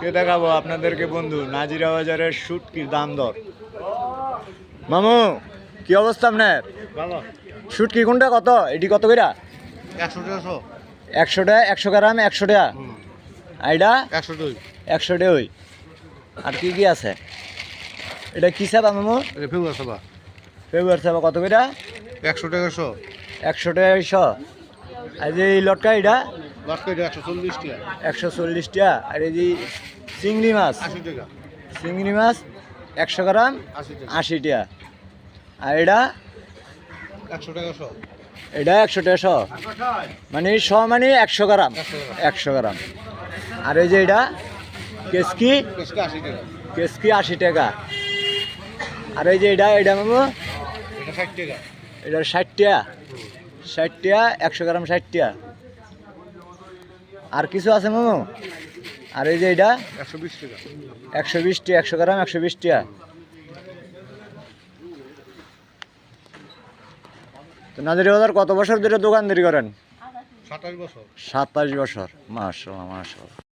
আজকে দেখাবো আপনাদেরকে বন্ধু নাজিরা বাজারের শুটকির দাম দর। মামু কি অবস্থা আপনার? ভালো। শুটকি কোনটা কত? এটি কত কইরা? 100 100 টাকা 100 গ্রাম 100 টাকা। আইডা 102 100 টাকা ওই। আর কি কি আছে? এটা কি চাবা মামু? ফেব্রুয়ারি সভা ফেব্রুয়ারি চাবা কত কইরা? 100 টাকা 100 টাকা 100। আর যে এই লটকা এটা লাস্ট করে 140 টাকা 140 টাকা। আর এই যে চিংড়ি মাছ 80 টাকা চিংড়ি মাছ 100 গ্রাম 80 টাকা 80 টাকা। আর এটা 100 টাকা এটা 100 টাকা 100 মানে 100 মানে 100 গ্রাম 100 গ্রাম। আর এই যে এটা কেসকি 80 টাকা কেসকি 80 টাকা। আর এই যে এটা মামু এটা 60 টাকা এটা 60 টাকা 60 টাকা 100 গ্রাম 60 টাকা। আর কিছু আছে মামু? আর এই যে এটা 120 টাকা 120 টাকা 100 গ্রাম 120 টাকা। তো নাজিরা বাজার কত বছর ধরে দোকানদারি করেন? 27 বছর 27 বছর। মাশাআল্লাহ মাশাআল্লাহ।